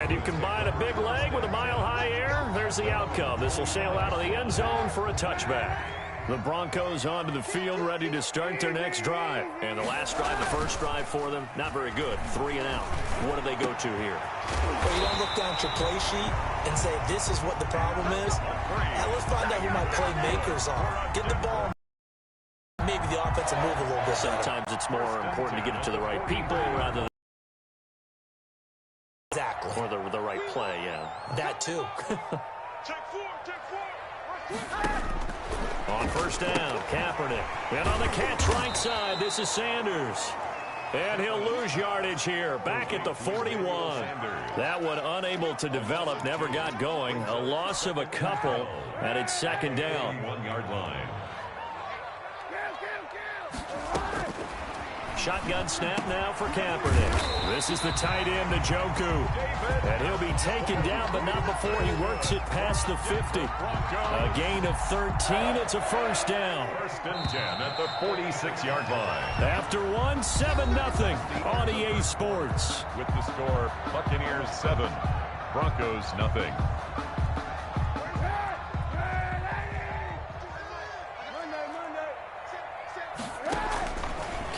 And you combine a big leg with a mile-high air, there's the outcome. This will sail out of the end zone for a touchback. The Broncos onto the field, ready to start their next drive. And the last drive, the first drive for them, not very good. 3 and out. What do they go to here? Well, you don't look down at your play sheet and say, this is what the problem is. Now let's find out who my playmakers are. Get the ball. Maybe the offense will move a little bit. Sometimes it's more important to get it to the right people rather than exactly. Or the right play, yeah. That too. On first down, Kaepernick. And on the catch right side, this is Sanders. And he'll lose yardage here, back at the 41. That one unable to develop, never got going. A loss of a couple, and it's second down. 1 yard line. Shotgun snap now for Kaepernick. This is the tight end, Njoku. And he'll be taken down, but not before he works it past the 50. A gain of 13. It's a first down. First and 10 at the 46-yard line. After one, 7-0 on EA Sports. With the score, Buccaneers 7, Broncos nothing.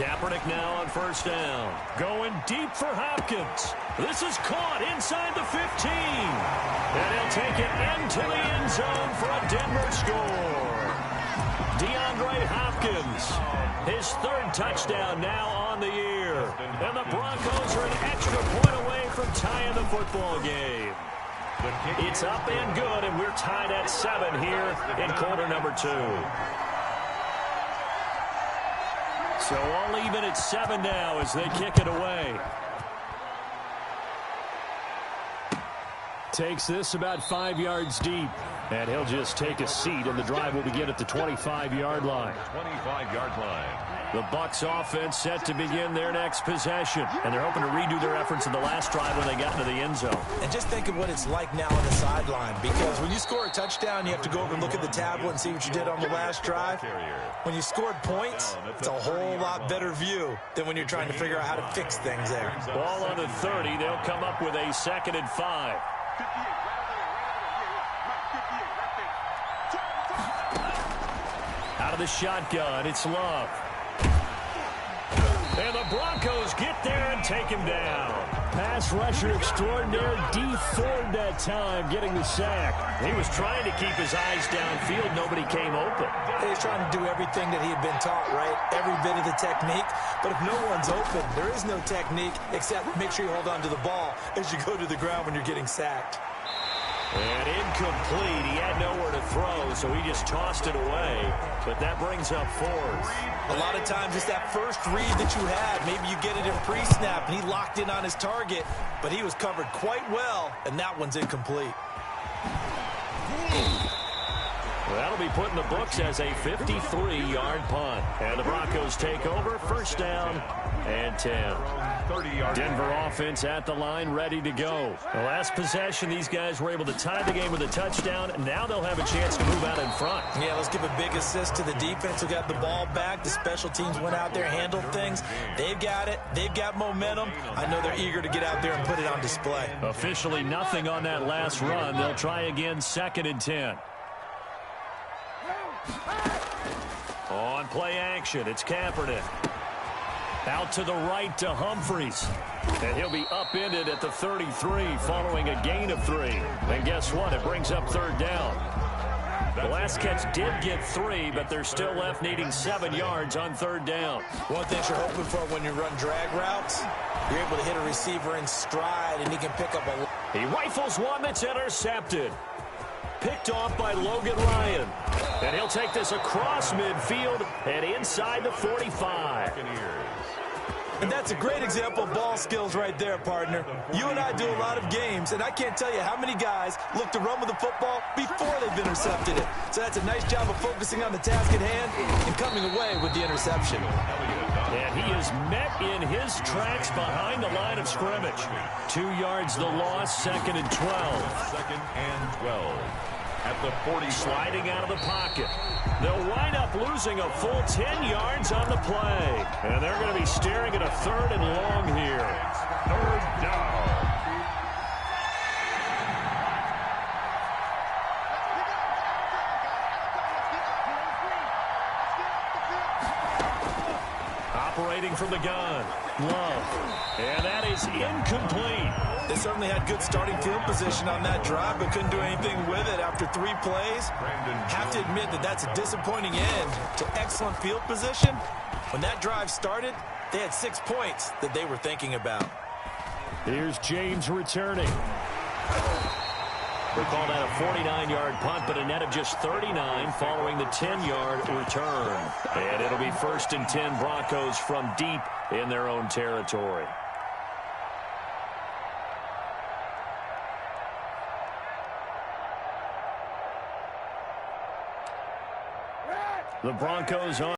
Kaepernick now on first down. Going deep for Hopkins. This is caught inside the 15. And he'll take it into the end zone for a Denver score. DeAndre Hopkins, his 3rd touchdown now on the year. And the Broncos are an extra point away from tying the football game. It's up and good, and we're tied at 7 here in quarter number 2. So all even at 7 now as they kick it away. Takes this about 5 yards deep. And he'll just take a seat, and the drive will begin at the 25-yard line. 25-yard line. The Bucs offense set to begin their next possession. And they're hoping to redo their efforts in the last drive when they got into the end zone. And just think of what it's like now on the sideline. Because when you score a touchdown, you have to go over and look at the tablet and see what you did on the last drive. When you scored points, it's a whole lot better view than when you're trying to figure out how to fix things there. Ball on the 30. They'll come up with a 2nd and 5. Out of the shotgun, it's Love. And the Broncos get there and take him down. Pass rusher extraordinaire, Dee Ford that time getting the sack. He was trying to keep his eyes downfield. Nobody came open. He was trying to do everything that he had been taught, right? Every bit of the technique. But if no one's open, there is no technique except make sure you hold on to the ball as you go to the ground when you're getting sacked. And incomplete. He had nowhere to throw, so he just tossed it away. But that brings up 4th. A lot of times it's that first read that you had. Maybe you get it in pre-snap, and he locked in on his target. But he was covered quite well, and that one's incomplete. Well, that'll be put in the books as a 53-yard punt. And the Broncos take over, first down and 10. Denver offense at the line, ready to go. The last possession, these guys were able to tie the game with a touchdown. Now they'll have a chance to move out in front. Yeah, let's give a big assist to the defense who got the ball back. The special teams went out there, handled things. They've got it. They've got momentum. I know they're eager to get out there and put it on display. Officially nothing on that last run. They'll try again, 2nd and 10. On play action, it's Kaepernick. Out to the right to Humphries. And he'll be upended at the 33 following a gain of 3. And guess what? It brings up 3rd down. The last catch did get 3, but they're still left needing 7 yards on 3rd down. One thing you're hoping for when you run drag routes, you're able to hit a receiver in stride, and he can pick up a... He rifles one that's intercepted. Picked off by Logan Ryan. And he'll take this across midfield and inside the 45. And that's a great example of ball skills right there, partner. You and I do a lot of games, and I can't tell you how many guys look to run with the football before they've intercepted it. So that's a nice job of focusing on the task at hand and coming away with the interception. And he is met in his tracks behind the line of scrimmage. 2 yards the loss, 2nd and 12. 2nd and 12. At the 40, sliding out of the pocket. They'll wind up losing a full 10 yards on the play. And they're going to be staring at a 3rd and long here. 3rd down. Waiting from the gun. Love. And that is incomplete. They certainly had good starting field position on that drive, but couldn't do anything with it after 3 plays. Have to admit that that's a disappointing end to excellent field position. When that drive started, they had 6 points that they were thinking about. Here's James returning. We call that a 49-yard punt, but a net of just 39 following the 10-yard return. And it'll be 1st and 10 Broncos from deep in their own territory. The Broncos are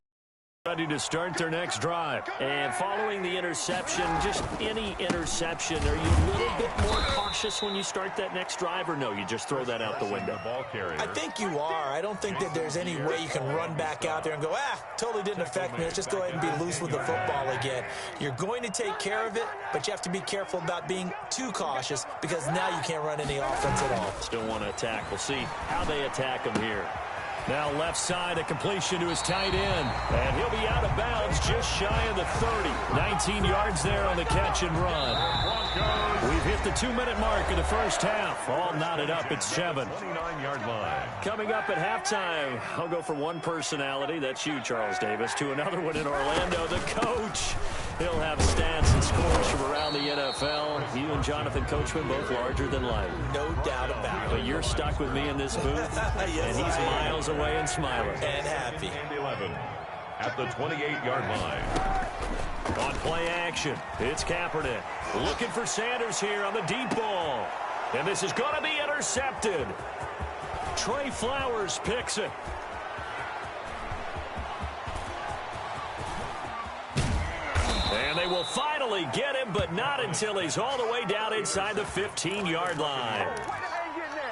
ready to start their next drive. And following the interception, just any interception, are you a little bit more cautious when you start that next drive, or no, you just throw that out the window? I think you are. I don't think that there's any way you can run back out there and go, totally didn't affect me. Let's just go ahead and be loose with the football again. You're going to take care of it, but you have to be careful about being too cautious because now you can't run any offense at all. Still want to attack. We'll see how they attack them here. Now left side, a completion to his tight end. And he'll be out of bounds just shy of the 30. 19 yards there on the catch and run. We've hit the 2-minute mark of the first half. All knotted up at 7. 29-yard line. Coming up at halftime, I'll go from one personality, that's you, Charles Davis, to another one in Orlando, the coach. He'll have stats and scores from around the NFL. You and Jonathan Coachman both larger than life. No doubt about it. But you're stuck with me in this booth, yes, and he's miles away and smiling. And happy. And 11 at the 28-yard line. On play action, it's Kaepernick. Looking for Sanders here on the deep ball. And this is going to be intercepted. Trey Flowers picks it. And they will finally get him, but not until he's all the way down inside the 15-yard line.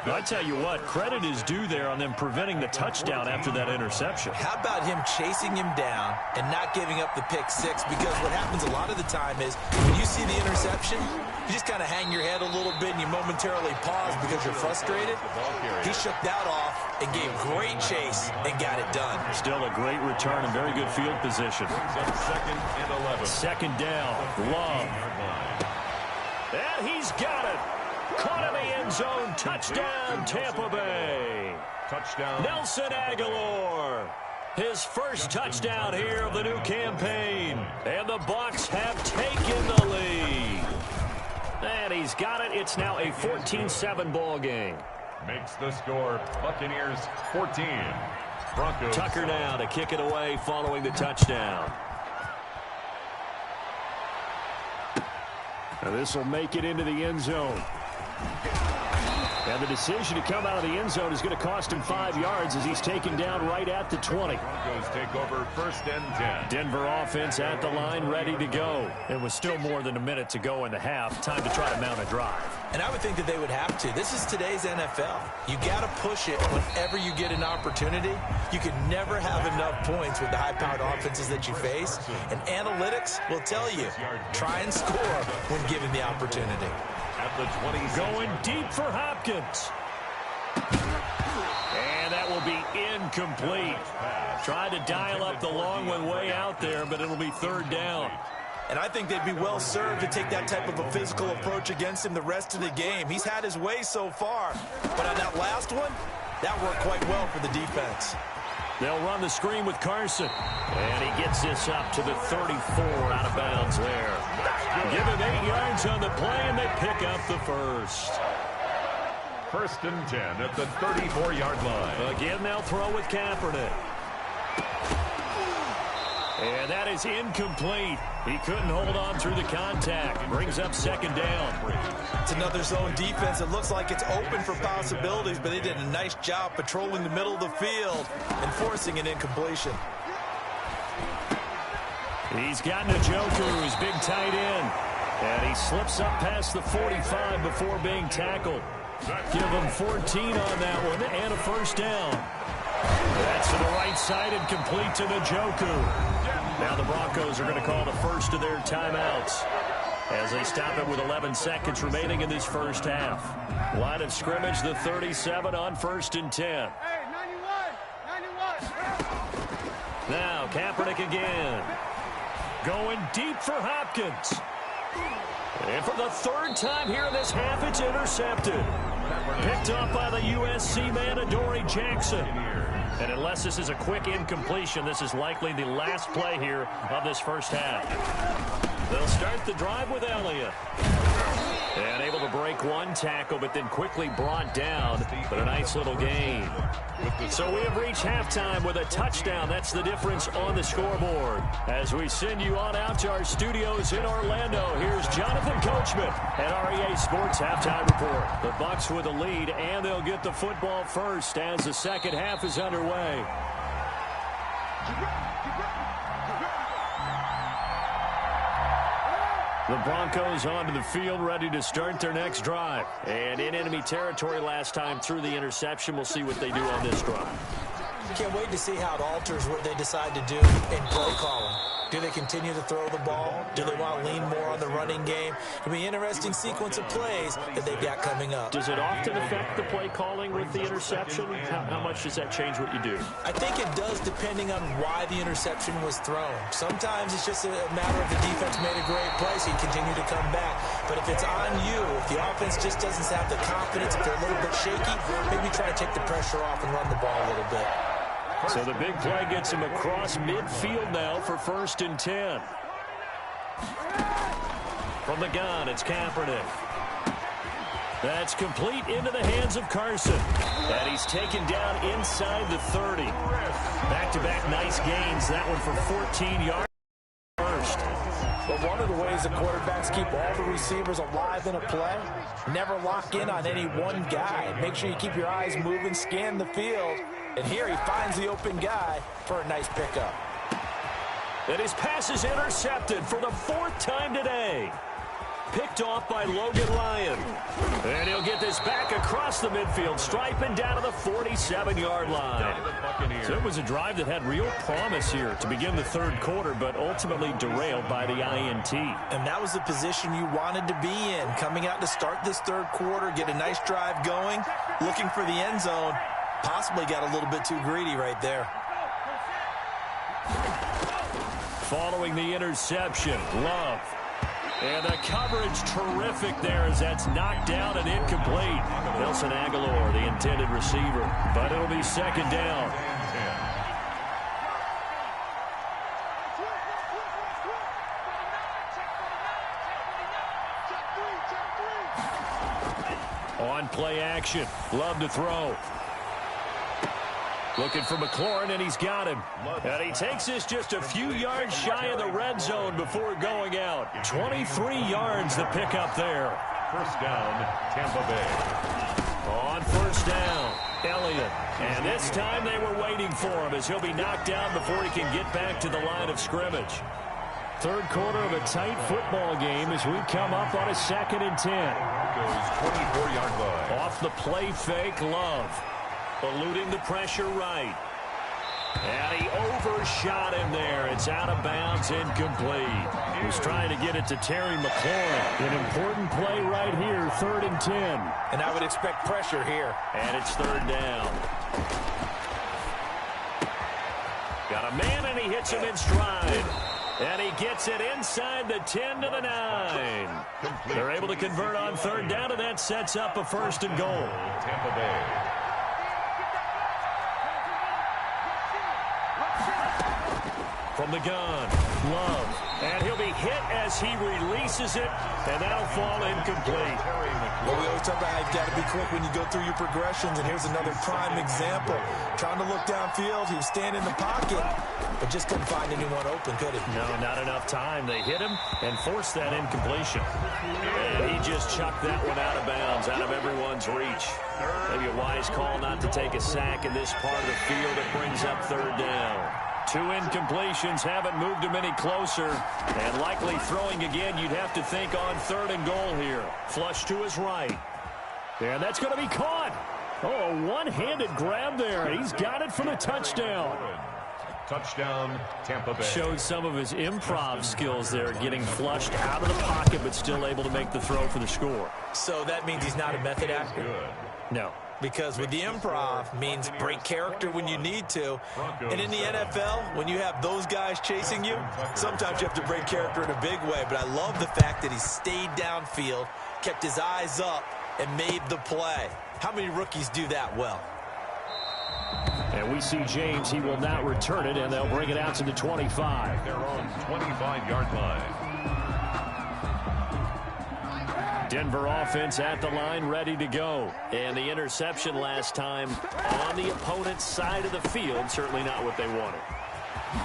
I tell you what, credit is due there on them preventing the touchdown after that interception. How about him chasing him down and not giving up the pick 6? Because what happens a lot of the time is when you see the interception, you just kind of hang your head a little bit and you momentarily pause because you're frustrated. He shook that off and gave great chase and got it done. Still a great return and very good field position. Second and 11. Second down, Love. And he's got it. Caught in the end zone. Touchdown, Tampa Bay. Touchdown. Nelson Aguilar. His first touchdown here of the new campaign. And the Bucs have taken the lead. And he's got it. It's now a 14-7 ball game. Makes the score Buccaneers 14. Broncos. Tucker now to kick it away following the touchdown. Now this will make it into the end zone. And the decision to come out of the end zone is going to cost him 5 yards as he's taken down right at the 20. Broncos take over 1st and 10. Denver offense at the line, ready to go. It was still more than a minute to go in the half. Time to try to mount a drive. And I would think that they would have to. This is today's NFL. You got to push it whenever you get an opportunity. You can never have enough points with the high-powered offenses that you face. And analytics will tell you, try and score when given the opportunity. At the 20. Going deep for Hopkins. And that will be incomplete. Tried to dial up the long one way out there, but it'll be 3rd down. And I think they'd be well served to take that type of a physical approach against him the rest of the game. He's had his way so far. But on that last one, that worked quite well for the defense. They'll run the screen with Carson. And he gets this up to the 34 out of bounds there. Give him 8 yards on the play, and they pick up the first. 1st and 10 at the 34-yard line. Again, they'll throw with Kaepernick. And that is incomplete. He couldn't hold on through the contact. Brings up 2nd down. It's another zone defense. It looks like it's open for possibilities, but they did a nice job patrolling the middle of the field and forcing an incompletion. He's got Njoku, his big tight end. And he slips up past the 45 before being tackled. Give him 14 on that one and a 1st down. That's to the right side and complete to Njoku. Now the Broncos are going to call the first of their timeouts as they stop it with 11 seconds remaining in this first half. Line of scrimmage, the 37 on 1st and 10. Hey, 91. Now Kaepernick again. Going deep for Hopkins. And for the third time here in this half, it's intercepted. Picked up by the USC man, Adoree Jackson. And unless this is a quick incompletion, this is likely the last play here of this first half. They'll start the drive with Elliott. And able to break one tackle, but then quickly brought down. But a nice little gain. So we have reached halftime with a touchdown. That's the difference on the scoreboard. As we send you on out to our studios in Orlando, here's Jonathan Coachman at REA Sports Halftime Report. The Bucs with a lead, and they'll get the football first as the second half is underway. The Broncos onto the field, ready to start their next drive. And in enemy territory last time through the interception. We'll see what they do on this drive. Can't wait to see how it alters what they decide to do in play calling. Do they continue to throw the ball? Do they want to lean more on the running game? It'll be an interesting sequence of plays that they've got coming up. Does it often affect the play calling with the interception? How much does that change what you do? I think it does, depending on why the interception was thrown. Sometimes it's just a matter of the defense made a great play, so you continue to come back. But if it's on you, if the offense just doesn't have the confidence, if they're a little bit shaky, maybe try to take the pressure off and run the ball a little bit. So the big play gets him across midfield now for 1st and 10. From the gun, it's Kaepernick. That's complete into the hands of Carson. And he's taken down inside the 30. Back-to-back nice gains. That one for 14 yards. But one of the ways the quarterbacks keep all the receivers alive in a play, never lock in on any one guy. Make sure you keep your eyes moving, scan the field. And here he finds the open guy for a nice pickup. And his pass is intercepted for the 4th time today. Picked off by Logan Lyon. And he'll get this back across the midfield stripe and down to the 47-yard line. So it was a drive that had real promise here to begin the 3rd quarter, but ultimately derailed by the INT. And that was the position you wanted to be in, coming out to start this 3rd quarter, get a nice drive going, looking for the end zone. Possibly got a little bit too greedy right there. Following the interception, Love. And the coverage terrific there as that's knocked down and incomplete. Nelson Aguilar, the intended receiver. But it'll be 2nd down. On play action. Love to throw. Looking for McLaurin, and he's got him. And he takes this just a few yards shy of the red zone before going out. 23 yards the pickup there. 1st down, Tampa Bay. On 1st down, Elliott. And this time they were waiting for him as he'll be knocked down before he can get back to the line of scrimmage. 3rd quarter of a tight football game as we come up on a 2nd and 10. Goes 24-yard line. Off the play fake, Love. Eluding the pressure right. And he overshot him there. It's out of bounds, incomplete. He's trying to get it to Terry McLaurin. An important play right here, 3rd and 10. And I would expect pressure here. And it's 3rd down. Got a man, and he hits him in stride. And he gets it inside the 10 to the 9. They're able to convert on 3rd down, and that sets up a 1st and goal. Tampa Bay. From the gun, Love. And he'll be hit as he releases it, and that'll fall incomplete. Well, we always talk about how you've got to be quick when you go through your progressions, and here's another prime example. Trying to look downfield, he was standing in the pocket, but just couldn't find anyone open, could he? No, not enough time. They hit him and forced that incompletion. And he just chucked that one out of bounds, out of everyone's reach. Maybe a wise call not to take a sack in this part of the field. It brings up 3rd down. 2 incompletions haven't moved him any closer. And likely throwing again, you'd have to think on 3rd and goal here. Flush to his right. And that's going to be caught. Oh, a one-handed grab there. He's got it for the touchdown. Touchdown, Tampa Bay. Showed some of his improv skills there, getting flushed out of the pocket, but still able to make the throw for the score. So that means he's not a method actor? Good. No. because with the improv means break character when you need to. And in the NFL, when you have those guys chasing you, sometimes you have to break character in a big way. But I love the fact that he stayed downfield, kept his eyes up, and made the play. How many rookies do that well? And we see James. He will not return it, and they'll bring it out to the 25. Their own 25-yard line. Denver offense at the line, ready to go. And the interception last time on the opponent's side of the field, certainly not what they wanted.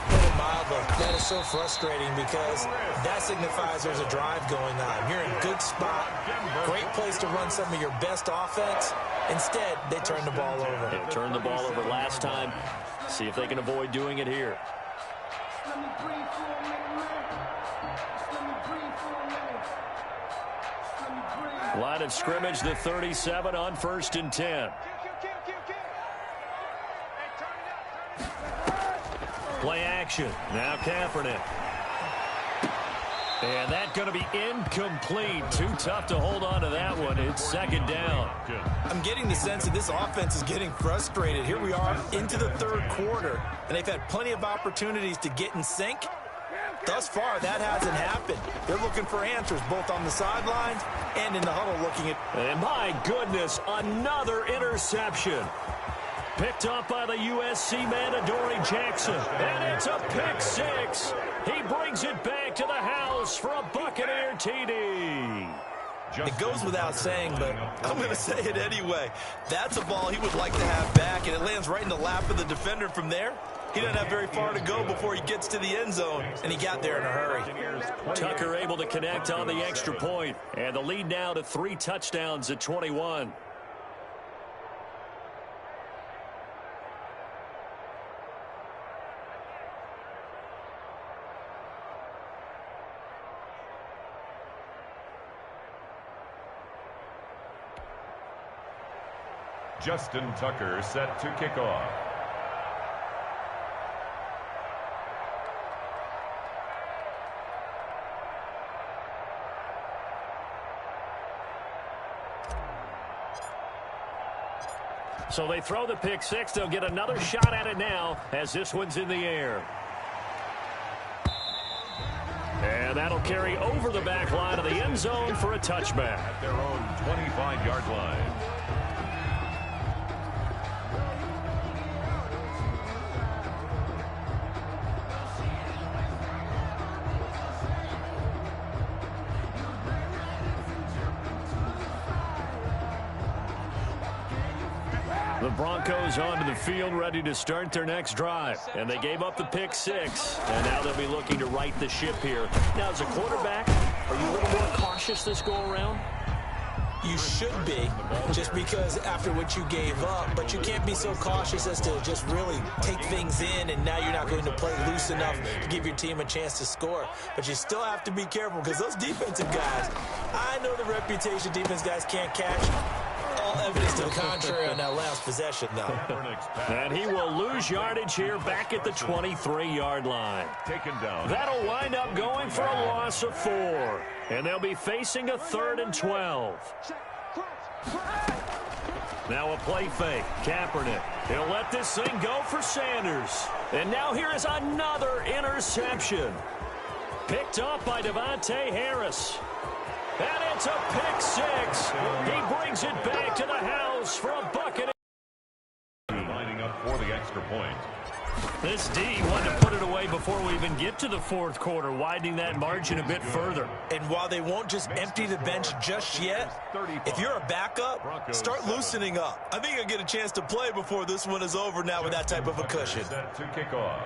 Put it mildly, that is so frustrating because that signifies there's a drive going on. You're in a good spot, great place to run some of your best offense. Instead, they turn the ball over. They turned the ball over last time. See if they can avoid doing it here. Line of scrimmage, the 37 on 1st and 10. Play action. Now Kaepernick. And that's going to be incomplete. Too tough to hold on to that one. It's 2nd down. I'm getting the sense that this offense is getting frustrated. Here we are into the 3rd quarter, and they've had plenty of opportunities to get in sync. Thus far, that hasn't happened. They're looking for answers both on the sidelines and in the huddle looking at... And my goodness, another interception. Picked up by the USC man, Adoree Jackson. And it's a pick 6. He brings it back to the house for a Buccaneer TD. It goes without saying, but I'm going to say it anyway. That's a ball he would like to have back, and it lands right in the lap of the defender from there. He doesn't have very far to go before he gets to the end zone, and he got there in a hurry. Tucker able to connect on the extra point, and the lead now to 3 touchdowns at 21. Justin Tucker set to kick off. So they throw the pick 6. They'll get another shot at it now as this one's in the air. And that'll carry over the back line of the end zone for a touchback. At their own 25-yard line. The Broncos onto the field, ready to start their next drive. And they gave up the pick 6, and now they'll be looking to right the ship here. Now, as a quarterback, are you a little more cautious this go-around? You should be, just because after what you gave up, but you can't be so cautious as to just really take things in, and now you're not going to play loose enough to give your team a chance to score. But you still have to be careful because those defensive guys, I know the reputation defense guys can't catch. All evidence to the contrary on that last possession, though. And he will lose yardage here back at the 23-yard line. Taken down. That'll wind up going for a loss of 4. And they'll be facing a 3rd and 12. Now a play fake. Kaepernick. He'll let this thing go for Sanders. And now here is another interception. Picked up by Devontae Harris. And it's a pick 6. He brings it back to the house for a Buccaneer. Lining up for the extra point. This D wanted to put it away before we even get to the 4th quarter, widening that margin a bit further. And while they won't just empty the bench just yet, if you're a backup, start loosening up. I think you'll get a chance to play before this one is over now with that type of a cushion. Set to kick off.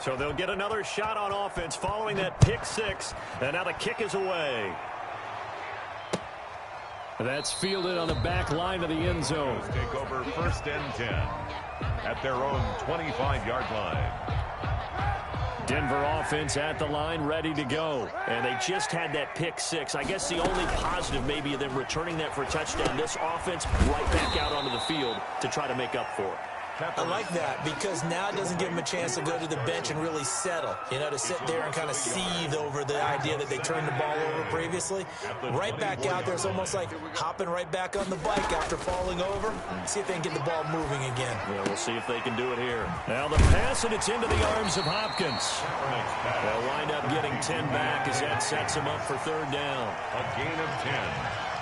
So they'll get another shot on offense following that pick 6, and now the kick is away. That's fielded on the back line of the end zone. Take over 1st and 10 at their own 25-yard line. Denver offense at the line, ready to go. And they just had that pick 6. I guess the only positive maybe of them returning that for a touchdown. This offense right back out onto the field to try to make up for it. I like that because now it doesn't give them a chance to go to the bench and really settle, to sit there and kind of seethe over the idea that they turned the ball over previously. Right back out there, it's almost like hopping right back on the bike after falling over. See if they can get the ball moving again. Yeah, we'll see if they can do it here. Now the pass, and it's into the arms of Hopkins. They'll wind up getting 10 back as that sets them up for third down. A gain of 10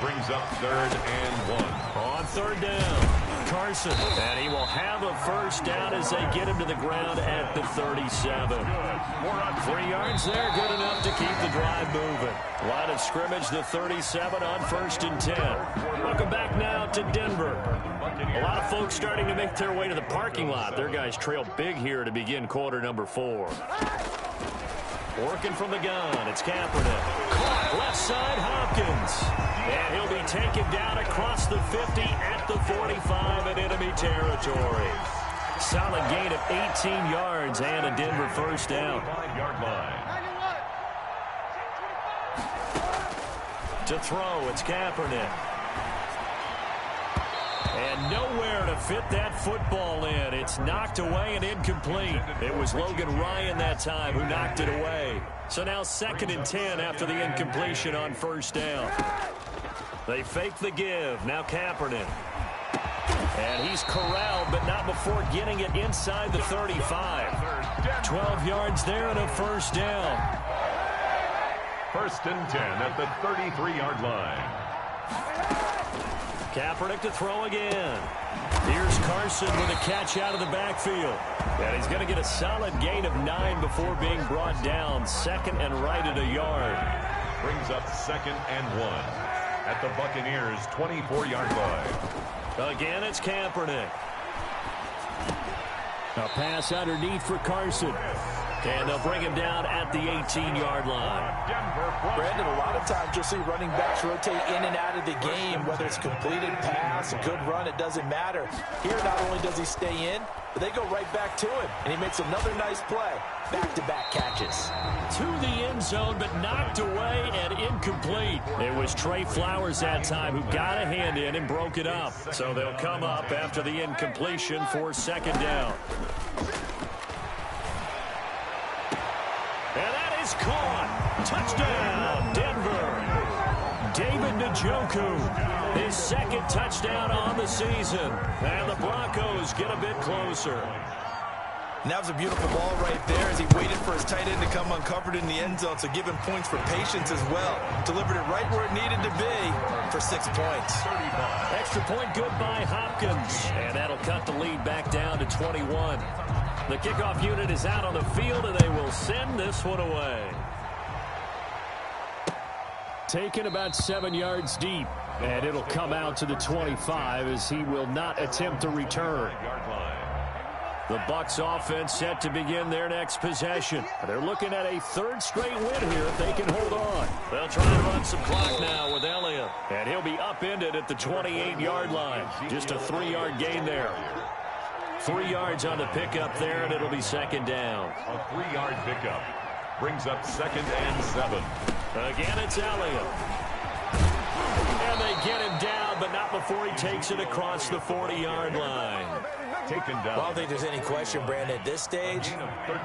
brings up 3rd and 1. On third down, Carson. And he will have a first down as they get him to the ground at the 37. 3 yards there, good enough to keep the drive moving. Line of scrimmage, the 37 on 1st and 10. Welcome back now to Denver. A lot of folks starting to make their way to the parking lot. Their guys trail big here to begin quarter number 4. Working from the gun, it's Kaepernick. Caught left side, Hopkins. And he'll be taken down across the 50 at the 45 in enemy territory. Solid gain of 18 yards and a Denver first down. 5-yard line. To throw, it's Kaepernick. And nowhere to fit that football in. It's knocked away and incomplete. It was Logan Ryan that time who knocked it away. So now 2nd and 10 after the incompletion on first down. They fake the give. Now Kaepernick. And he's corralled, but not before getting it inside the 35. 12 yards there and a first down. 1st and 10 at the 33-yard line. Kaepernick to throw again. Here's Carson with a catch out of the backfield. And he's going to get a solid gain of 9 before being brought down. 2nd and right at a yard. Brings up 2nd and 1 at the Buccaneers' 24-yard line. Again, it's Kaepernick. A pass underneath for Carson. And they'll bring him down at the 18-yard line. Brandon, a lot of times you'll see running backs rotate in and out of the game, whether it's completed pass, a good run, it doesn't matter. Here, not only does he stay in, but they go right back to him, and he makes another nice play. Back-to-back catches. To the end zone, but knocked away and incomplete. It was Trey Flowers that time who got a hand in and broke it up. So they'll come up after the incompletion for 2nd down. And that is caught. Touchdown, Denver. David Njoku, his 2nd touchdown on the season. And the Broncos get a bit closer. And that was a beautiful ball right there as he waited for his tight end to come uncovered in the end zone, so give him points for patience as well. Delivered it right where it needed to be for 6 points. Extra point good by Hopkins. And that'll cut the lead back down to 21. The kickoff unit is out on the field, and they will send this one away. Taken about 7 yards deep, and it'll come out to the 25 as he will not attempt to return. The Bucs offense set to begin their next possession. They're looking at a 3rd straight win here if they can hold on. They'll try and run some clock now with Elliott, and he'll be upended at the 28-yard line. Just a 3-yard gain there. 3 yards on the pickup there, and it'll be 2nd down. A 3-yard pickup brings up 2nd and 7. Again, it's Elliott. And they get him down, but not before he takes it across the 40-yard line. Taken down. Well, I don't think there's any question, Brandon, at this stage,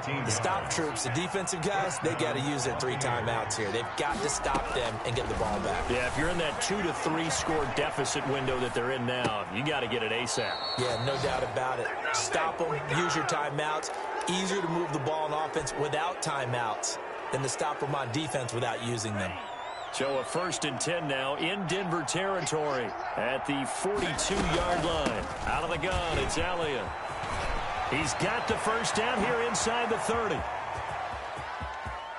the stop troops, the defensive guys, they got to use their 3 timeouts here. They've got to stop them and get the ball back. Yeah, if you're in that 2 to 3 score deficit window that they're in now, you got to get it ASAP. Yeah, no doubt about it. Stop them, use your timeouts. Easier to move the ball on offense without timeouts than to stop them on defense without using them. So a 1st and 10 now in Denver territory at the 42-yard line. Out of the gun, it's Elliott. He's got the first down here inside the 30.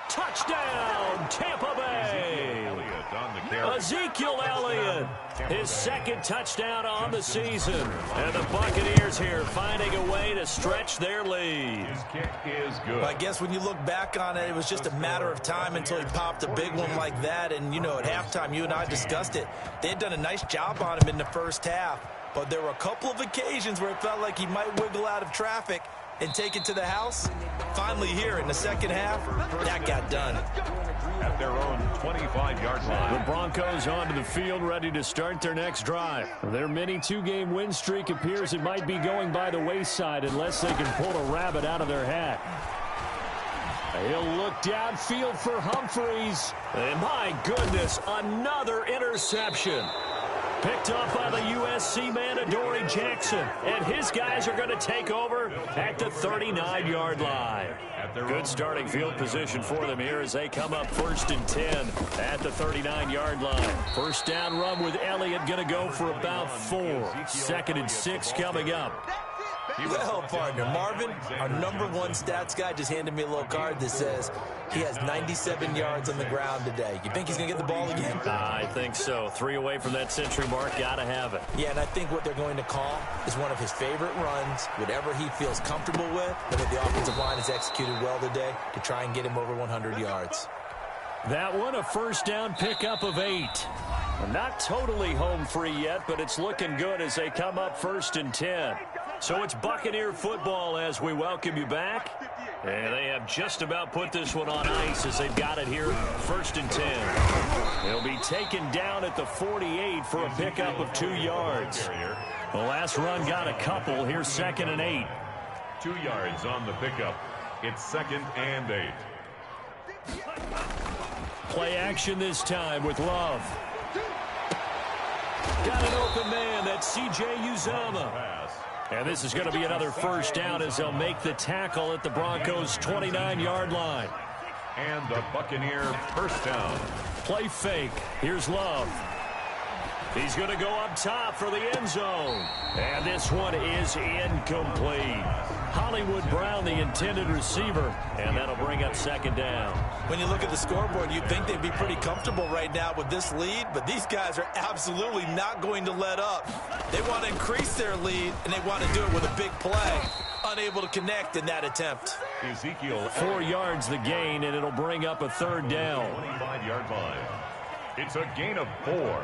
Touchdown, Tampa Bay. Ezekiel Elliott, his 2nd touchdown on the season. And the Buccaneers here finding a way to stretch their lead. His kick is good. Well, I guess when you look back on it, it was just a matter of time until he popped a big one like that. And, at halftime, you and I discussed it. They had done a nice job on him in the first half. But there were a couple of occasions where it felt like he might wiggle out of traffic. and take it to the house? Finally here in the second half, that got done. At their own 25-yard line. The Broncos onto the field, ready to start their next drive. Their mini two-game win streak appears it might be going by the wayside unless they can pull a rabbit out of their hat. He'll look downfield for Humphreys. And my goodness, another interception. Picked up by the USC man, Adoree Jackson. And his guys are going to take over at the 39-yard line. Good starting field position for them here as they come up 1st and 10 at the 39-yard line. First down run with Elliott going to go for about 4. 2nd and 6 coming up. Well, partner, Marvin, our #1 stats guy, just handed me a little card that says he has 97 yards on the ground today. You think he's going to get the ball again? I think so. 3 away from that century mark. Got to have it. Yeah, and I think what they're going to call is one of his favorite runs, whatever he feels comfortable with, and that the offensive line has executed well today to try and get him over 100 yards. That one, a first down pickup of 8. Not totally home free yet, but it's looking good as they come up 1st and 10. So it's Buccaneer football as we welcome you back. And they have just about put this one on ice as they've got it here 1st and 10. They'll be taken down at the 48 for a pickup of 2 yards. The last run got a couple. Here's 2nd and 8. 2 yards on the pickup. It's 2nd and 8. Play action this time with Love. Got an open man. That's C.J. Uzomah. And this is going to be another first down as they'll make the tackle at the Broncos' 29-yard line. And the Buccaneer first down. Play fake. Here's Love. He's going to go up top for the end zone. And this one is incomplete. Hollywood Brown, the intended receiver, and that'll bring up 2nd down. When you look at the scoreboard, you'd think they'd be pretty comfortable right now with this lead, but these guys are absolutely not going to let up. They want to increase their lead, and they want to do it with a big play. Unable to connect in that attempt. Ezekiel 4 yards the gain, and it'll bring up a 3rd down. 25-yard line. It's a gain of 4.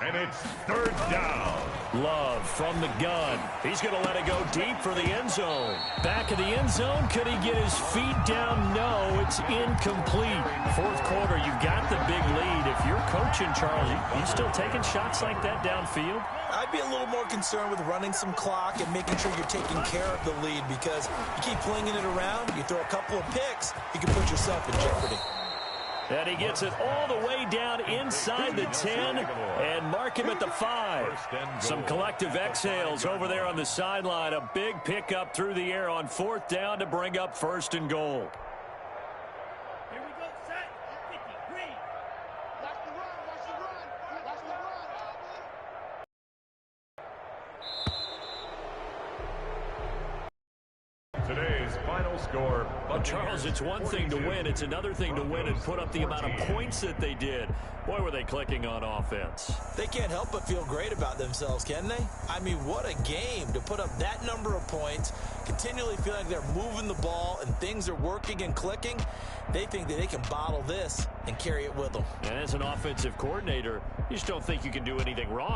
And it's 3rd down. Love from the gun. He's going to let it go deep for the end zone. Back of the end zone. Could he get his feet down? No, it's incomplete. 4th quarter, you've got the big lead. If you're coaching, Charles, you still taking shots like that downfield? I'd be a little more concerned with running some clock and making sure you're taking care of the lead, because you keep flinging it around, you throw a couple of picks, you can put yourself in jeopardy. And he gets it all the way down inside the 10 and mark him at the 5. Some collective exhales over there on the sideline. A big pickup through the air on 4th down to bring up 1st and goal. Here we go, set, 53. Watch the run, watch the run, watch the run. Today's final score. Charles, it's one thing to win. It's another thing to win and put up the amount of points that they did. Boy, were they clicking on offense. They can't help but feel great about themselves, can they? I mean, what a game to put up that number of points, continually feel like they're moving the ball and things are working and clicking. They think that they can bottle this and carry it with them. And as an offensive coordinator, you just don't think you can do anything wrong.